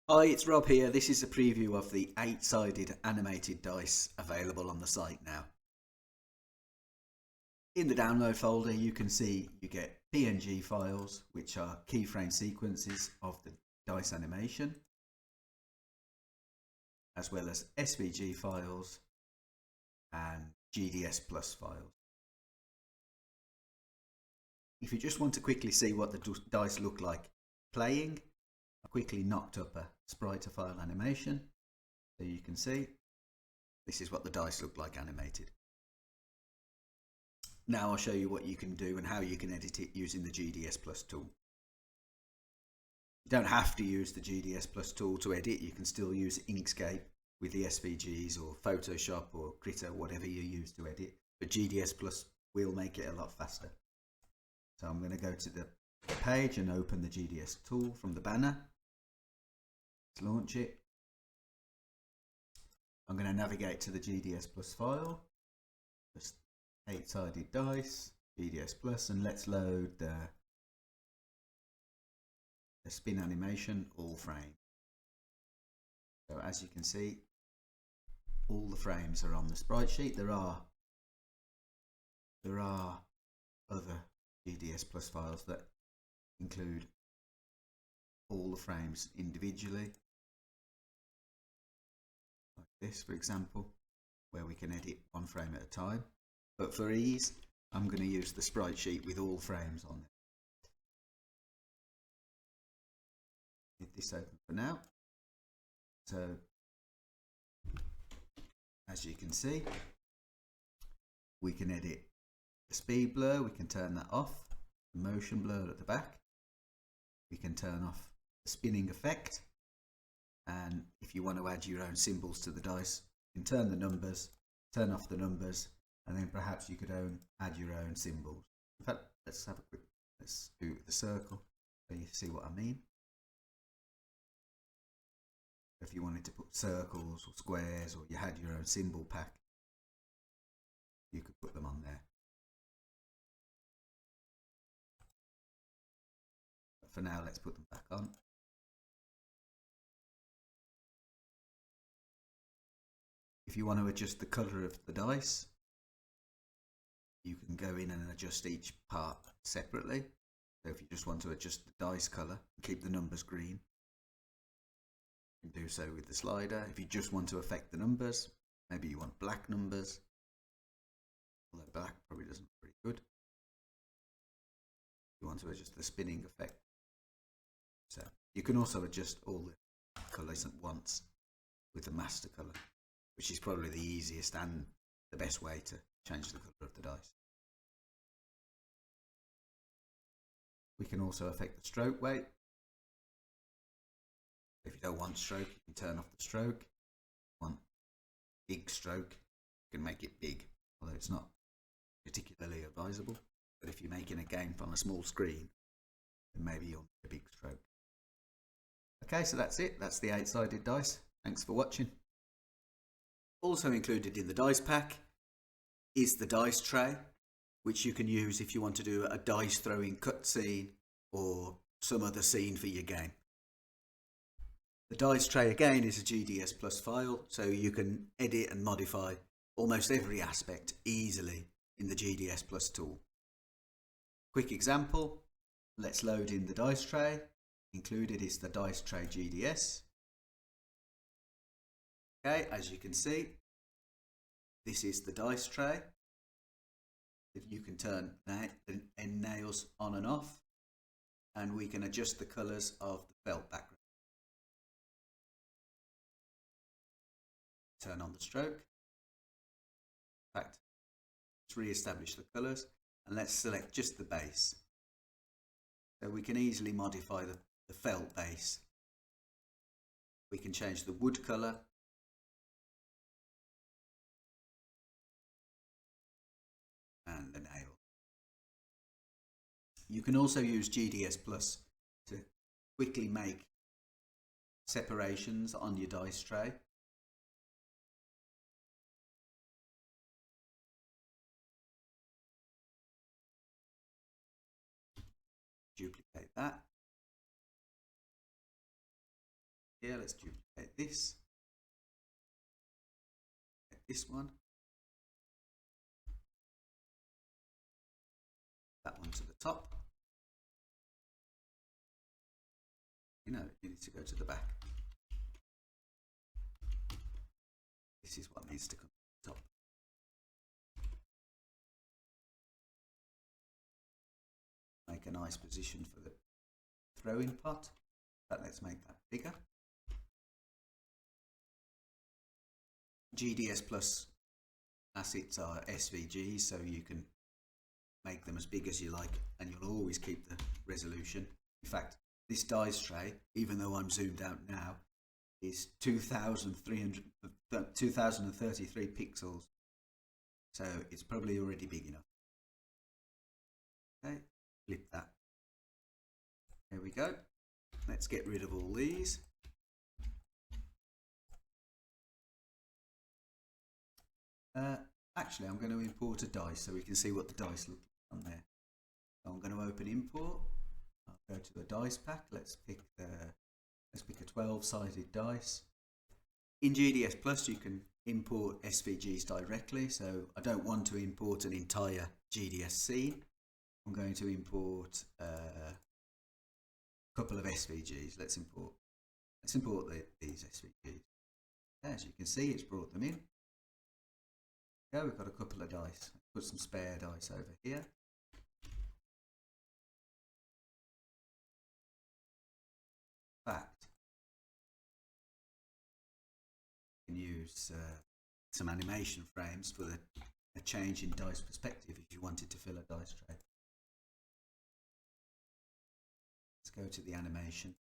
Hi, it's Rob here. This is a preview of the 8-sided animated dice available on the site now. In the download folder you can see you get PNG files, which are keyframe sequences of the dice animation, as well as SVG files and GDS Plus files. If you just want to quickly see what the dice look like playing, I quickly knocked up a sprite to file animation so you can see this is what the dice look like animated. Now I'll show you what you can do and how you can edit it using the GDS Plus tool. You don't have to use the GDS Plus tool to edit. You can still use Inkscape with the SVGs or Photoshop or Krita, whatever you use to edit, but GDS Plus will make it a lot faster. So I'm going to go to the page and open the GDS tool from the banner. Let's launch it. I'm going to navigate to the GDS Plus file, just 8-sided dice, GDS Plus, and let's load the spin animation all frame. So as you can see, all the frames are on the sprite sheet. There are other GDS Plus files that include all the frames individually, like this for example, where we can edit one frame at a time. But for ease, I'm going to use the sprite sheet with all frames on it. Leave this open for now. So, as you can see, we can edit the speed blur, we can turn that off, the motion blur at the back, we can turn off the spinning effect, and if you want to add your own symbols to the dice, you can turn the numbers, turn off the numbers, and then perhaps you could add your own symbols. In fact, let's do the circle so you see what I mean. If you wanted to put circles or squares, or you had your own symbol pack, you could put them on there. But for now, let's put them back on. If you want to adjust the colour of the dice, you can go in and adjust each part separately. So if you just want to adjust the dice colour and keep the numbers green, you can do so with the slider. If you just want to affect the numbers, maybe you want black numbers, although black probably doesn't look very good. You want to adjust the spinning effect. So you can also adjust all the colours at once with the master colour, which is probably the easiest and the best way to change the colour of the dice. We can also affect the stroke weight. If you don't want stroke, you can turn off the stroke. If you want big stroke, you can make it big, although it's not particularly advisable. But if you're making a game on a small screen, then maybe you'll make a big stroke. Okay, so that's it. That's the 8-sided dice. Thanks for watching. Also included in the dice pack is the dice tray, which you can use if you want to do a dice throwing cutscene or some other scene for your game. The dice tray again is a GDS Plus file, so you can edit and modify almost every aspect easily in the GDS Plus tool. Quick example, let's load in the dice tray. Included is the dice tray GDS. Okay, as you can see, this is the dice tray. You can turn the end nails on and off, and we can adjust the colours of the felt background. Turn on the stroke. In fact, let's re-establish the colours, and let's select just the base. So we can easily modify the felt base. We can change the wood colour, and the nail. You can also use GDS Plus to quickly make separations on your dice tray. Duplicate that. here. Let's duplicate this. Get this one. That one to the top. You know, you need to go to the back. This is what needs to come to the top. Make a nice position for the throwing pot, but let's make that bigger. GDS Plus assets are SVGs, so you can make them as big as you like and you'll always keep the resolution. In fact, this dice tray, even though I'm zoomed out now, is 2033 pixels, so it's probably already big enough. Okay, flip that. There we go. Let's get rid of all these. Actually, I'm going to import a dice so we can see what the dice look like on there. So I'm going to open import. I'll go to the dice pack. Let's pick a 12-sided dice. In GDS Plus, you can import SVGs directly. So I don't want to import an entire GDS scene. I'm going to import a couple of SVGs. Let's import these SVGs. As you can see, it's brought them in. Go, we've got a couple of dice. Put some spare dice over here. In fact, you can use some animation frames for a change in dice perspective if you wanted to fill a dice tray. Let's go to the animation.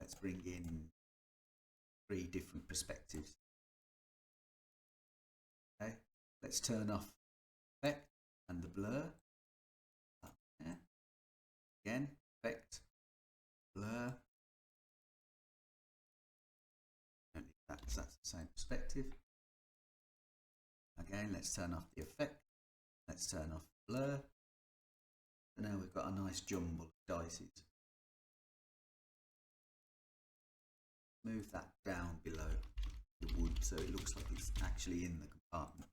Let's bring in 3 different perspectives. Okay, let's turn off effect and the blur. Up there. Again, effect, blur. Don't need that because that's the same perspective. Again, let's turn off the effect. Let's turn off the blur. So now we've got a nice jumble of dices. Move that down below the wood so it looks like it's actually in the compartment.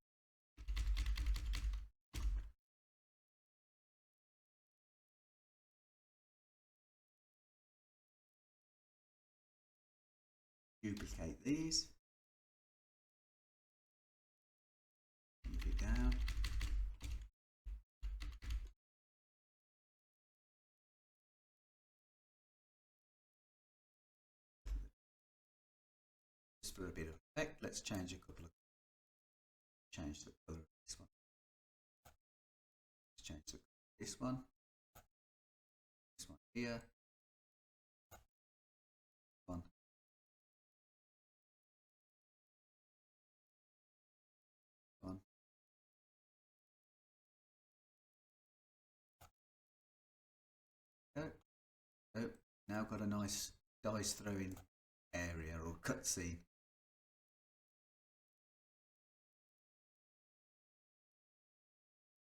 Duplicate these. Move it down. Just for a bit of effect, let's change a couple of. Change the color of this one. Let's change this one. This one here. One. One. Go. Oh, now got a nice dice throwing area or cutscene.